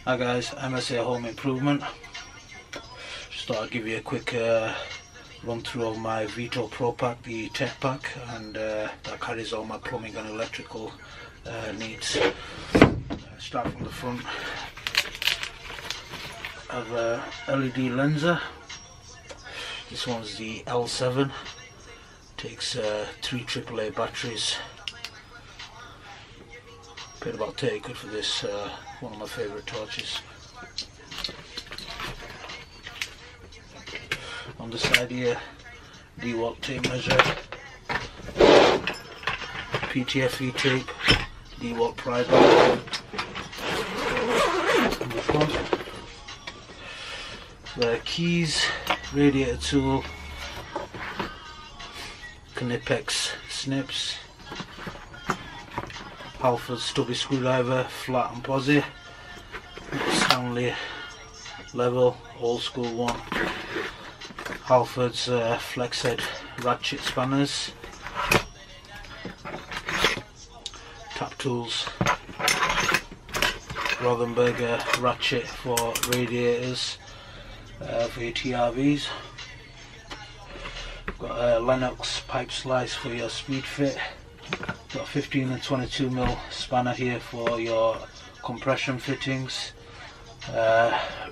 Hi guys, MSA Home Improvement. Just thought I'd give you a quick run through of my Veto Pro Pack, the tech pack, and that carries all my plumbing and electrical needs. Start from the front. I have a LED lenser. This one's the L7. Takes 3 AAA batteries. Paid about 30 quid for this, one of my favourite torches. On the side here, DeWalt tape measure, PTFE tape, DeWalt pry bar. On the front, the keys, radiator tool, Knipex snips, Halford's stubby screwdriver, flat and posi, Stanley level, old school one, Halford's flex head ratchet spanners, tap tools, Rothenberger ratchet for radiators for your TRVs. Got a Lennox pipe slice for your speed fit. Got 15 and 22mm spanner here for your compression fittings.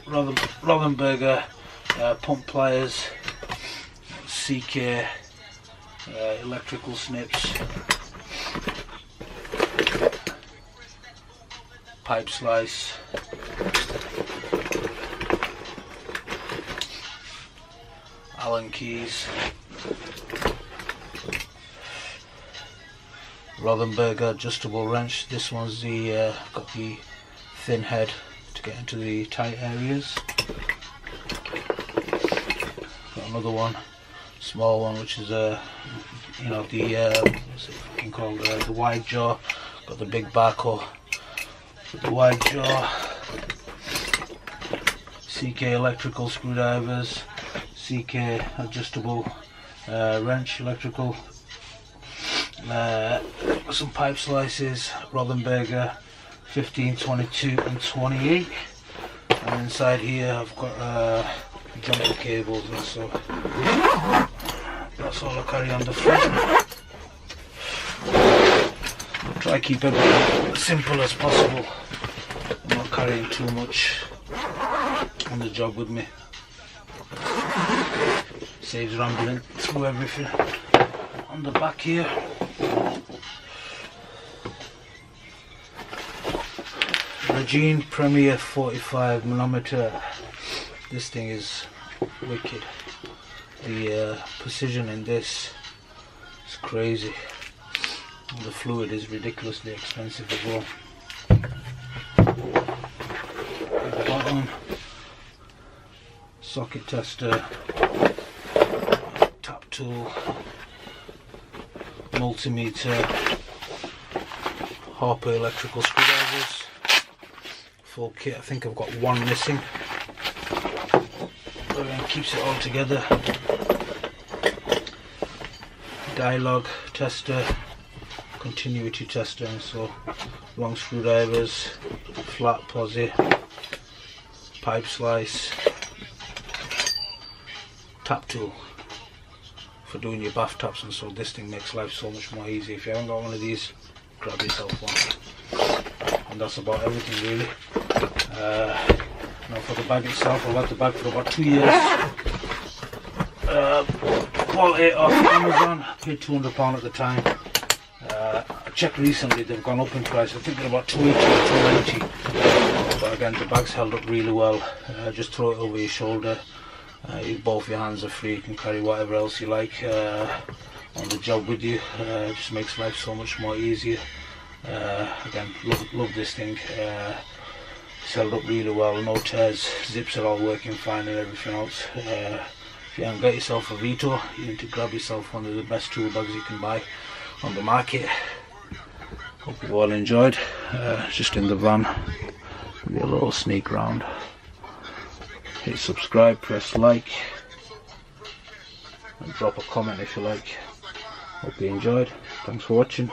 Rothenberger pump pliers, CK electrical snips, pipe slice, Allen keys, Rothenberger adjustable wrench. This one's the got the thin head to get into the tight areas. Got another one, small one, which is the what's it fucking called, the wide jaw. Got the big backhoe with the wide jaw. CK electrical screwdrivers, CK adjustable wrench electrical. Some pipe slices, Rothenberger 15, 22 and 28, and inside here I've got jumper cables, and so that's all I carry on the front. I'll try to keep everything as simple as possible. I'm not carrying too much on the job with me. Saves rambling through everything. On the back here, Regine Premier 45mm. This thing is wicked. The precision in this is crazy. And the fluid is ridiculously expensive as well. At the bottom, socket tester, tap tool, multimeter, Harper electrical screwdrivers, full kit. I think I've got one missing, but then keeps it all together. Dialogue tester, continuity tester, and so long screwdrivers, flat posi, pipe slice, tap tool for doing your bath taps, and so this thing makes life so much more easy. If you haven't got one of these, grab yourself one. And that's about everything really. Now for the bag itself, I've had the bag for about 2 years. Bought it off Amazon, paid £200 at the time. I checked recently, they've gone up in price. I think they're about 280 or 290. But again, the bag's held up really well. Just throw it over your shoulder. Both your hands are free, you can carry whatever else you like on the job with you. It just makes life so much more easier. Again, love this thing. It's held up really well, no tears, zips are all working fine and everything else. If you haven't got yourself a Veto, you need to grab yourself one of the best tool bags you can buy on the market. Hope you've all enjoyed. Just in the van, maybe a little sneak round. Hit subscribe, press like, and drop a comment if you like. Hope you enjoyed. Thanks for watching.